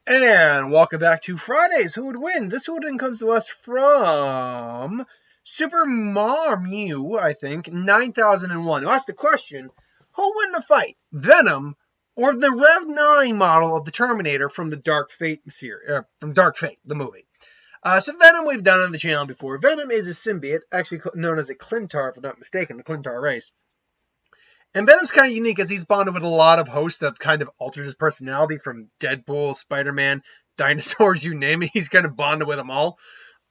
And welcome back to Fridays. Who would win? This one comes to us from Super Mario, I think, 9001. Who asked the question, who won the fight, Venom or the Rev-9 model of the Terminator from the Dark Fate series, from Dark Fate, the movie? So Venom we've done on the channel before. Venom is a symbiote, actually known as a Clintar, if I'm not mistaken, the Clintar race. And Venom's kind of unique as he's bonded with a lot of hosts that have kind of altered his personality, from Deadpool, Spider-Man, dinosaurs, you name it. He's kind of bonded with them all.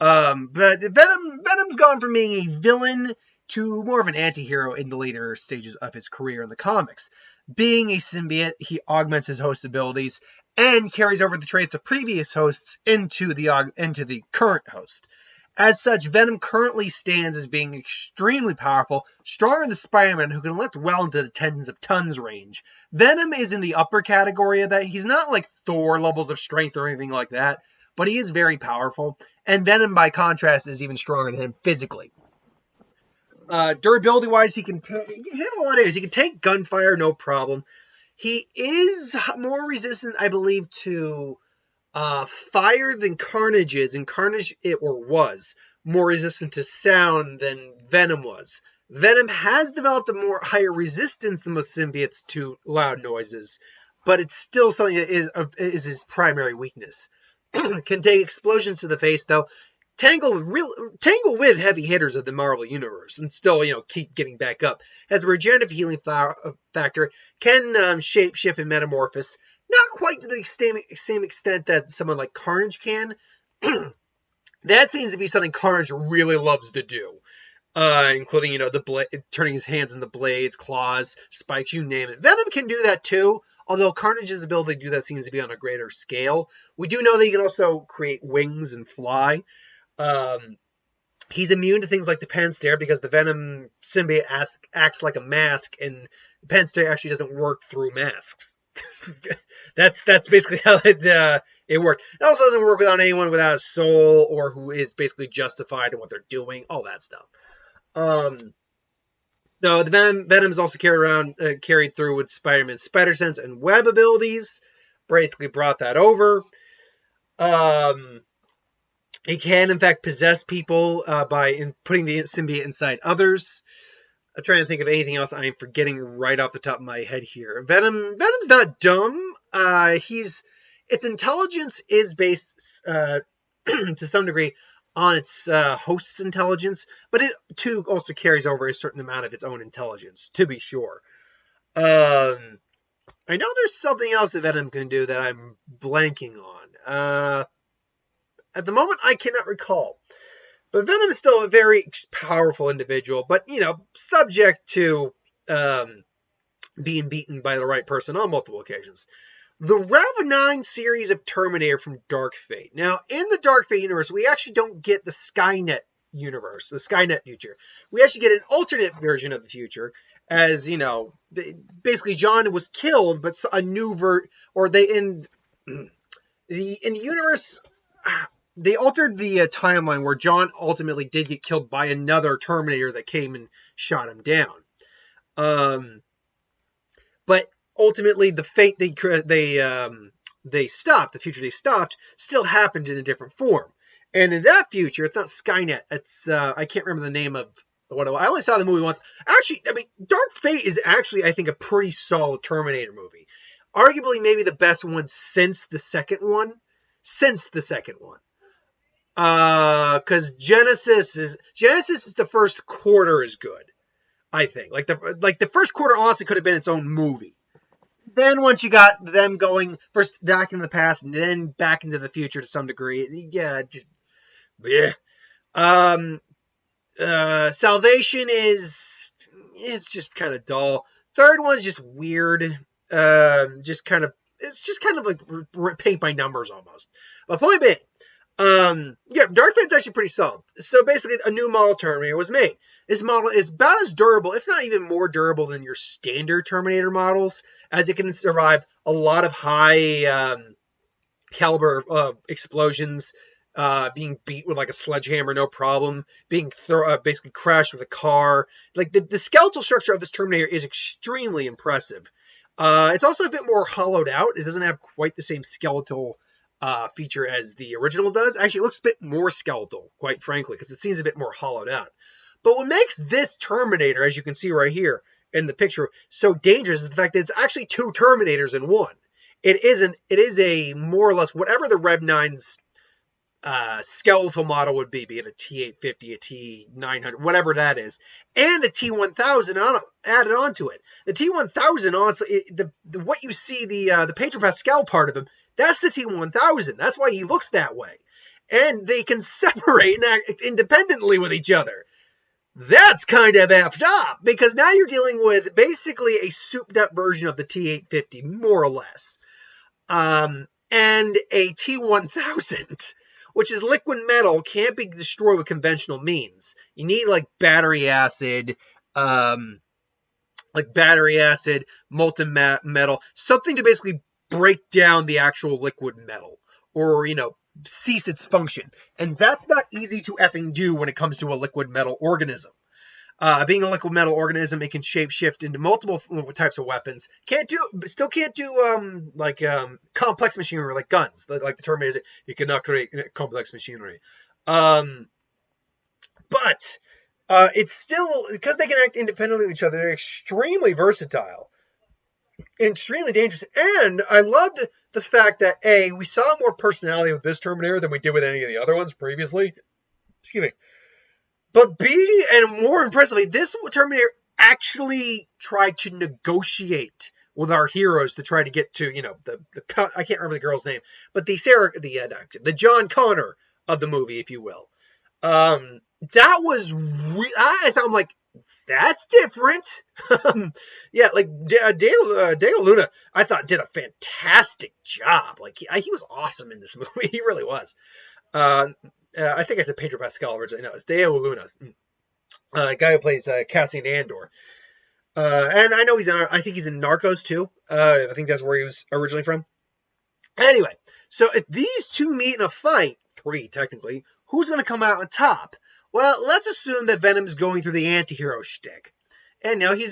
But Venom's gone from being a villain to more of an anti-hero in the later stages of his career in the comics. Being a symbiote, he augments his host abilities and carries over the traits of previous hosts into the current host. As such, Venom currently stands as being extremely powerful, stronger than Spider-Man, who can lift well into the tens of tons range. Venom is in the upper category of that. He's not like Thor levels of strength or anything like that, but he is very powerful. And Venom, by contrast, is even stronger than him physically. Durability-wise, he can have a lot of areas. He can take gunfire, no problem. He is more resistant, I believe, to fire than Carnage is, and Carnage was more resistant to sound than Venom was. Venom has developed a more higher resistance than most symbiotes to loud noises, but it's still something that is his primary weakness. Can take explosions to the face, though. Tangle with heavy hitters of the Marvel Universe and still, keep getting back up. Has a regenerative healing factor, can shapeshift and metamorphose. Not quite to the same extent that someone like Carnage can. That seems to be something Carnage really loves to do. Including, turning his hands into blades, claws, spikes, you name it. Venom can do that too, although Carnage's ability to do that seems to be on a greater scale. We do know that he can also create wings and fly. He's immune to things like the pen stare because the Venom symbiote acts like a mask, and the pen stare actually doesn't work through masks. That's basically how it worked. It also doesn't work without anyone without a soul or who is basically justified in what they're doing, all that stuff. No, the Venom is also carried through with Spider-Man's spider sense and web abilities. Basically brought that over. He can, in fact, possess people by putting the symbiote inside others. I'm trying to think of anything else I'm forgetting right off the top of my head here. Venom's not dumb. Its intelligence is based to some degree on its host's intelligence, but it too also carries over a certain amount of its own intelligence, to be sure. I know there's something else that Venom can do that I'm blanking on. At the moment, I cannot recall. But Venom is still a very powerful individual, but, subject to being beaten by the right person on multiple occasions. The Rev-9 series of Terminator from Dark Fate. Now, in the Dark Fate universe, we actually don't get the Skynet universe, the Skynet future. We actually get an alternate version of the future, as, basically John was killed, but a new in the universe... They altered the timeline where John ultimately did get killed by another Terminator that came and shot him down. But ultimately, the fate they stopped, the future they stopped, still happened in a different form. And in that future, it's not Skynet. It's I can't remember the name of what I only saw the movie once. Actually, Dark Fate is actually, I think, a pretty solid Terminator movie. Arguably, maybe the best one since the second one. Because Genesis is the first quarter is good, I think. Like the first quarter honestly could have been its own movie. Then once you got them going first back into the past and then back into the future to some degree, Salvation it's just kind of dull. Third one's just weird. It's just kind of like paint by numbers almost. But point being, Dark Fate's actually pretty solid. So basically, a new model Terminator was made. This model is about as durable, if not even more durable than your standard Terminator models, as it can survive a lot of high caliber explosions, being beat with like a sledgehammer, no problem, being basically crashed with a car. Like the skeletal structure of this Terminator is extremely impressive. It's also a bit more hollowed out. It doesn't have quite the same skeletal feature as the original does. Actually, it looks a bit more skeletal, quite frankly, because it seems a bit more hollowed out. But what makes this Terminator, as you can see right here in the picture, so dangerous is the fact that it's actually two Terminators in one. It is a more or less whatever the Rev-9's skeletal model would be it a T-850, a T-900, whatever that is, and a T-1000 added onto it. The T-1000, honestly, what you see, the Pedro Pascal part of him, that's the T-1000. That's why he looks that way. And they can separate and act independently with each other. That's kind of effed up, because now you're dealing with basically a souped-up version of the T-850, more or less. And a T-1000, which is liquid metal, can't be destroyed with conventional means. You need, like, battery acid, molten metal, something to basically break down the actual liquid metal, or, cease its function. And that's not easy to effing do when it comes to a liquid metal organism. Being a liquid metal organism, it can shapeshift into multiple types of weapons. Still can't do complex machinery like guns, like the Terminator. You cannot create complex machinery. But it's still, because they can act independently of each other, they're extremely versatile, extremely dangerous. And I loved the fact that we saw more personality with this Terminator than we did with any of the other ones previously. Excuse me. But B, and more impressively, this Terminator actually tried to negotiate with our heroes to try to get to, I can't remember the girl's name, but the John Connor of the movie, if you will. That was, I thought, I'm like, that's different. Yeah, like Dale Luna, I thought did a fantastic job. Like he was awesome in this movie. He really was. I think I said Pedro Pascal originally. No, it's Dale Luna, guy who plays Cassian Andor. And I know I think he's in Narcos too. I think that's where he was originally from. Anyway, so if these two meet in a fight, three technically, who's going to come out on top? Well, let's assume that Venom's going through the anti-hero shtick. And he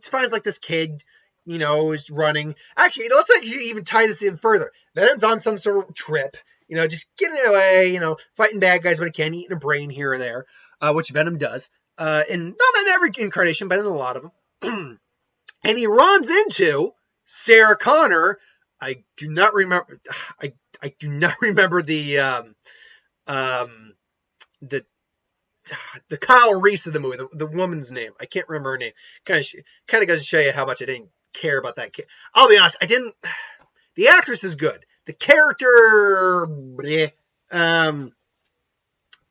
finds like this kid, is running. Actually, let's even tie this in further. Venom's on some sort of trip, just getting away, fighting bad guys when he can, eating a brain here or there, which Venom does. And not in every incarnation, but in a lot of them. And he runs into Sarah Connor. I do not remember the Kyle Reese of the movie, the woman's name. I can't remember her name. Kind of goes to show you how much I didn't care about that kid. I'll be honest, the actress is good. The character, I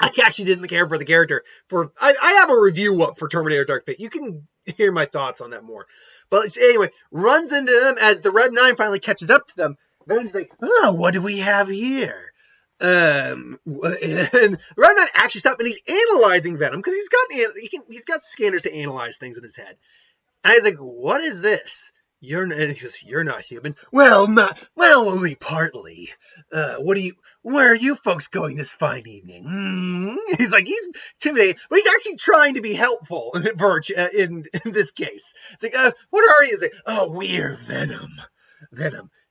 actually didn't care for the character. I have a review up for Terminator Dark Fate. You can hear my thoughts on that more. But anyway, runs into them as the Rev-9 finally catches up to them. Venom's like, oh, what do we have here? And Rev-9 actually stopped, and he's analyzing Venom because he's got scanners to analyze things in his head. And he's like, what is this? And he says, you're not human. Well, only partly. Where are you folks going this fine evening? He's intimidated, but he's actually trying to be helpful in this case. It's like, what are you? It's like, oh, we're Venom.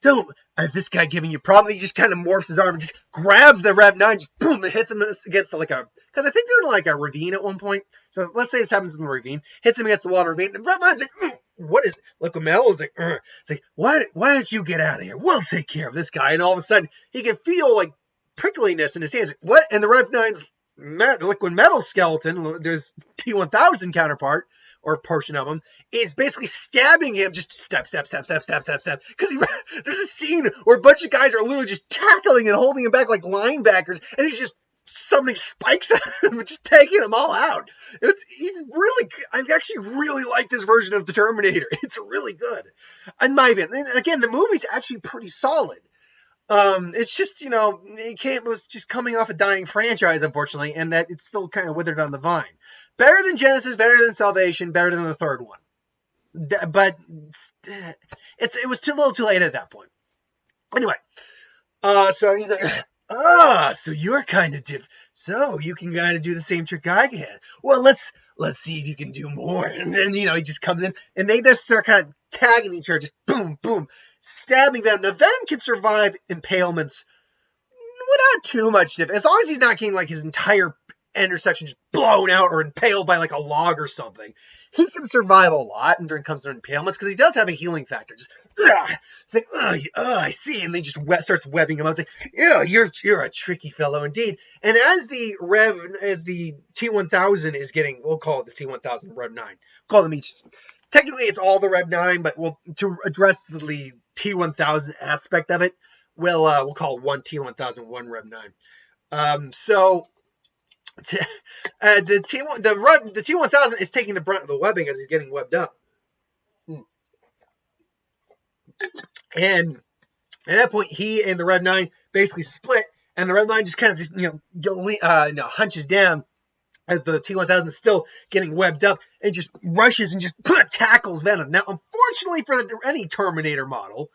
Don't, this guy giving you a problem. He just kind of morphs his arm and just grabs the Rev-9, just boom, and hits him against because I think they're in a ravine at one point. So let's say this happens in the ravine, hits him against the water ravine. The Rev-9's like, what is it? Liquid metal? It's like, why don't you get out of here? We'll take care of this guy. And all of a sudden, he can feel like prickliness in his hands. Like, what? And the Rev-9's liquid metal skeleton, there's T-1000 counterpart, or portion of him, is basically stabbing him, just step. Because there's a scene where a bunch of guys are literally just tackling and holding him back like linebackers, and he's just summoning spikes at him and just taking them all out. I actually really like this version of the Terminator. It's really good. In my opinion. And again, the movie's actually pretty solid. It's just, it was just coming off a dying franchise, unfortunately, and that it's still kind of withered on the vine. Better than Genesis, better than Salvation, better than the third one. But it was too little too late at that point. Anyway, so he's like, so you're kind of so you can kind of do the same trick I can. Well, let's see if you can do more. And then, he just comes in, and they just start kind of tagging each other, just boom, boom, stabbing Venom. Now, Venom can survive impalements without too much difficulty, as long as he's not getting, like, his entire intersection just blown out or impaled by, like, a log or something. He can survive a lot when it comes to impalements, because he does have a healing factor. Just, it's like, I see, and then just starts webbing him up. It's like, yeah, you're a tricky fellow indeed. And as the T-1000 is getting, we'll call it the T-1000 Rev-9. Call them each. Technically, it's all the Rev-9, but to address the T-1000 aspect of it, we'll call it one T-1000, one Rev-9. So the T-1000 is taking the brunt of the webbing as he's getting webbed up. And at that point, he and the Rev-9 basically split, and the Rev-9 just kind of hunches down as the T-1000 is still getting webbed up, and just rushes and just tackles Venom. Now, unfortunately for any Terminator model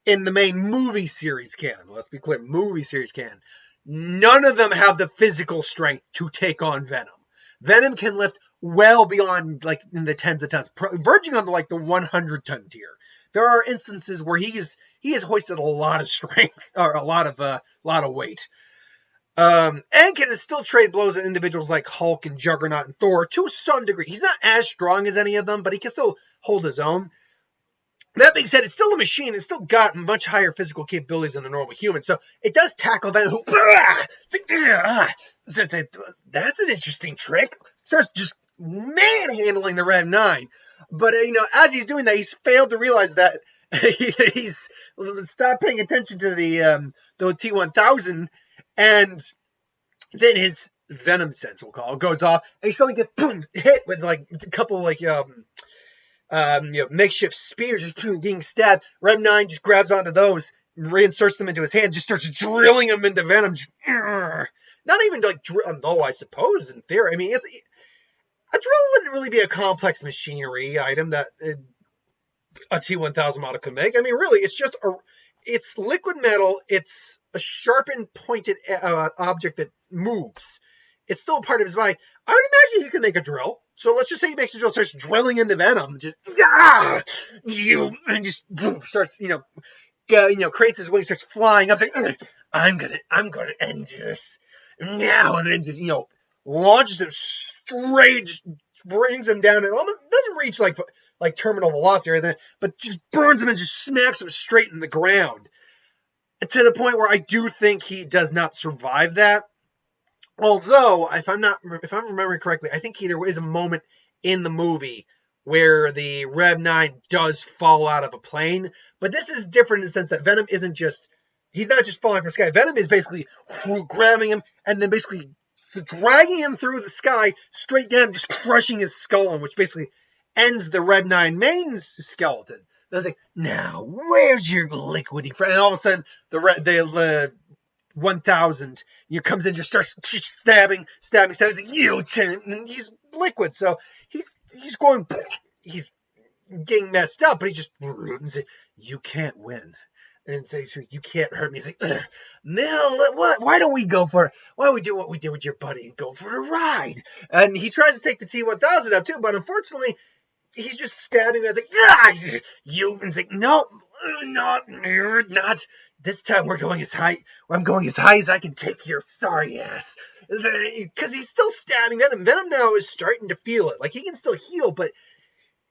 in the main movie series canon, let's be clear, movie series canon, none of them have the physical strength to take on Venom. Venom can lift well beyond, like, in the tens of tons, verging on like the 100-ton tier. There are instances where he has hoisted a lot of strength or a lot of weight. And can still trade blows at individuals like Hulk and Juggernaut and Thor to some degree. He's not as strong as any of them, but he can still hold his own. That being said, it's still a machine. It's still got much higher physical capabilities than a normal human. So it does tackle Venom. That's an interesting trick. Starts just manhandling the Rev-9. But, as he's doing that, he's failed to realize that he's stopped paying attention to the T-1000. And then his Venom sense, we'll call it, goes off. And he suddenly gets hit with, like, a couple, like, makeshift spears, just getting stabbed. Rev-9 just grabs onto those, reinserts them into his hand, just starts drilling them into Venom. Just, not even like drill, I suppose in theory. I mean, a drill wouldn't really be a complex machinery item that a T-1000 model could make. I mean, really, it's liquid metal. It's a sharpened, pointed object that moves. It's still a part of his body. I would imagine he could make a drill. So let's just say he makes a drill, starts drilling into Venom, just and just starts, creates his wings, starts flying up, like, I'm gonna end this now, and then just launches him straight, just brings him down, and almost doesn't reach like terminal velocity or anything, but just burns him and just smacks him straight in the ground, to the point where I do think he does not survive that. Although, if I'm remembering correctly, I think there is a moment in the movie where the Rev-9 does fall out of a plane. But this is different in the sense that Venom he's not just falling from the sky. Venom is basically grabbing him and then basically dragging him through the sky straight down, just crushing his skull, which basically ends the Rev-9 main's skeleton. I was like, now, where's your liquidy friend? And all of a sudden, the 1000 comes in, just starts stabbing. He's like, and he's liquid, so he's getting messed up, but he's just, you can't win, and says, you can't hurt me. He's like, Mel, what? Why don't we go for? Why don't we do what we did with your buddy and go for a ride? And he tries to take the T-1000 up too, but unfortunately, he's just stabbing me. I was like, you, and he's like, no, you're not. This time I'm going as high as I can take your sorry ass. Because he's still stabbing Venom. Venom now is starting to feel it. Like, he can still heal, but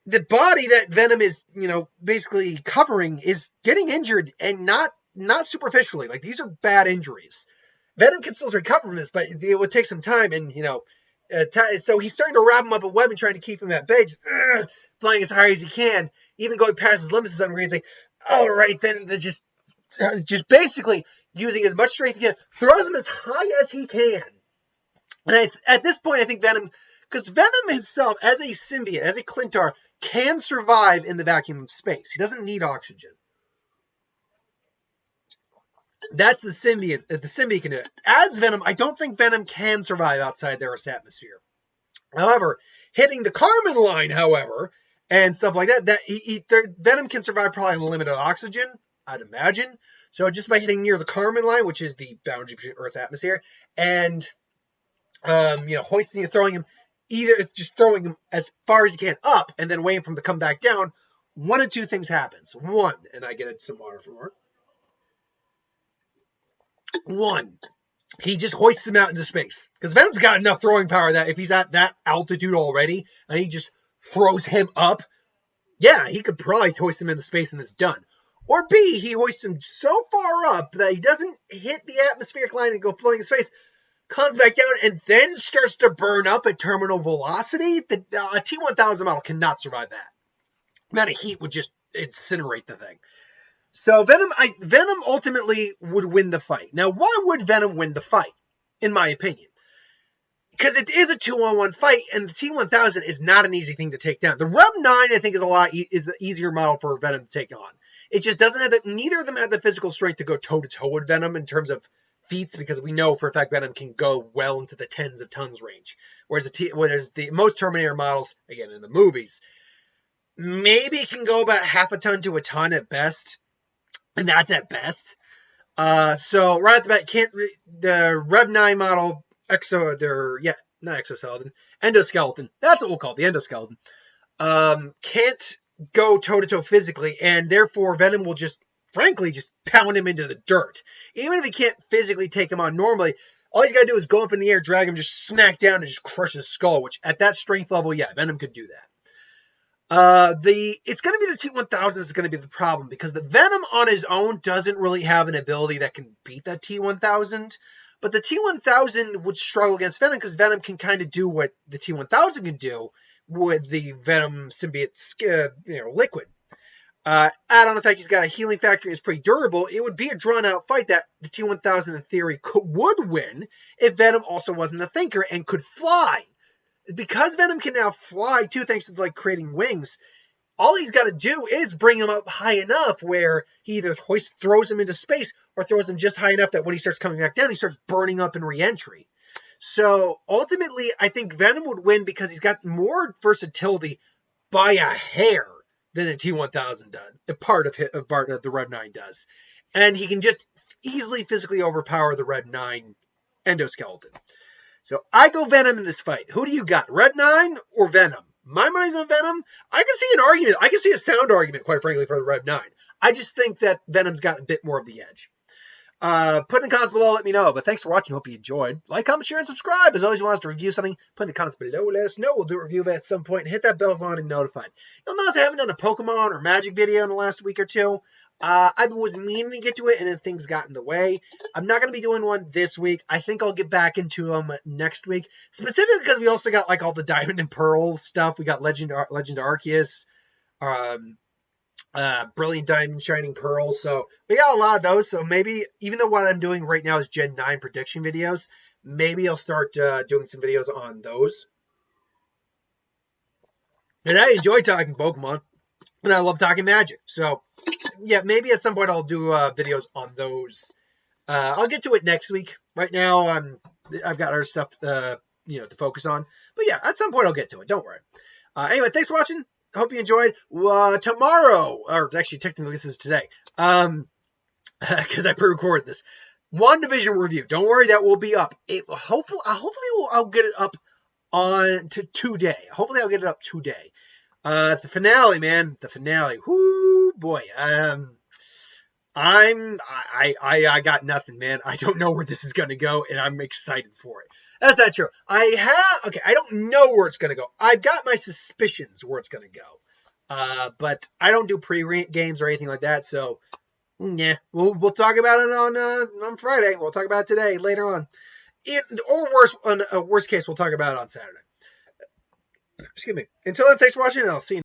the body that Venom is, basically covering is getting injured, and not superficially. Like, these are bad injuries. Venom can still recover from this, but it would take some time, and, so he's starting to wrap him up a web and trying to keep him at bay, just flying as high as he can, even going past his limits to some degree, and saying, all right, then, just basically using as much strength as he can, throws him as high as he can. And at this point, I think Venom, because Venom himself, as a symbiote, as a Clintar, can survive in the vacuum of space. He doesn't need oxygen. That's the symbiote. The symbiote can do it. As Venom, I don't think Venom can survive outside the Earth's atmosphere. However, hitting the Kármán line, however, and stuff like that, Venom can survive probably on limited oxygen, I'd imagine. So just by hitting near the Kármán line, which is the boundary between Earth's atmosphere, and hoisting and throwing him either just throwing him as far as he can up and then waiting for him to come back down, one of two things happens. One, and I get some water from her. One, he just hoists him out into space. Because Venom's got enough throwing power that if he's at that altitude already and he just throws him up, yeah, he could probably hoist him into space and it's done. Or B, he hoists him so far up that he doesn't hit the atmospheric line and go floating in space, comes back down, and then starts to burn up at terminal velocity. The T-1000 model cannot survive that. The amount of heat would just incinerate the thing. So Venom ultimately would win the fight. Now, why would Venom win the fight, in my opinion? Because it is a 2-on-1 fight, and the T-1000 is not an easy thing to take down. The Rev-9, I think, is the easier model for Venom to take on. It just doesn't have neither of them have the physical strength to go toe-to-toe with Venom in terms of feats, because we know for a fact Venom can go well into the tens of tons range. Whereas the most Terminator models, again, in the movies, maybe can go about half a ton to a ton at best. And that's at best. So right at the bat, the Rev-9 model, not exoskeleton, endoskeleton. That's what we'll call it, the endoskeleton. Can't go toe-to-toe physically, and therefore Venom will just, frankly, just pound him into the dirt. Even if he can't physically take him on normally, all he's got to do is go up in the air, drag him, just smack down, and just crush his skull, which at that strength level, yeah, Venom could do that. It's going to be the T-1000 that's going to be the problem, because the Venom on his own doesn't really have an ability that can beat that T-1000, but the T-1000 would struggle against Venom because Venom can kind of do what the T-1000 can do with the Venom symbiote liquid. Add on the fact he's got a healing factor, is pretty durable. It would be a drawn-out fight that the T-1000 in theory would win if Venom also wasn't a thinker and could fly. Because Venom can now fly too, thanks to creating wings, all he's got to do is bring him up high enough where he either throws him into space or throws him just high enough that when he starts coming back down, he starts burning up in re-entry. So ultimately, I think Venom would win because he's got more versatility by a hair than the T-1000 does, a part of the Rev-9 does. And he can just easily physically overpower the Rev-9 endoskeleton. So I go Venom in this fight. Who do you got, Rev-9 or Venom? My money's on Venom. I can see an argument. I can see a sound argument, quite frankly, for the Rev-9. I just think that Venom's got a bit more of the edge. Put in the comments below, let me know. But thanks for watching. Hope you enjoyed. Like, comment, share, and subscribe. As always, you want us to review something, put in the comments below. Let us know. We'll do a review of it at some point. Hit that bell if you want to be notified. You'll notice I haven't done a Pokemon or Magic video in the last week or two. I was meaning to get to it, and then things got in the way. I'm not going to be doing one this week. I think I'll get back into them next week. Specifically because we also got all the Diamond and Pearl stuff. We got Legend Arceus, Brilliant Diamond, Shining Pearl. So we got a lot of those. So maybe, even though what I'm doing right now is Gen 9 prediction videos, maybe I'll start doing some videos on those. And I enjoy talking Pokemon, and I love talking Magic. So yeah, maybe at some point I'll do videos on those. I'll get to it next week. Right now, I've got other stuff to focus on. But yeah, at some point I'll get to it. Don't worry. Anyway, thanks for watching. I hope you enjoyed. Tomorrow, or actually technically this is today, because I pre-recorded this, WandaVision review. Don't worry, that will be up. Hopefully I'll get it up today. Hopefully I'll get it up today. The finale, man. The finale. Whoo, boy. I got nothing, man. I don't know where this is going to go, and I'm excited for it. That's not true. I don't know where it's going to go. I've got my suspicions where it's going to go. But I don't do pre-games or anything like that, so yeah. We'll talk about it on Friday. We'll talk about it today, later on. Worst case, we'll talk about it on Saturday. Excuse me. Until then, thanks for watching, and I'll see you.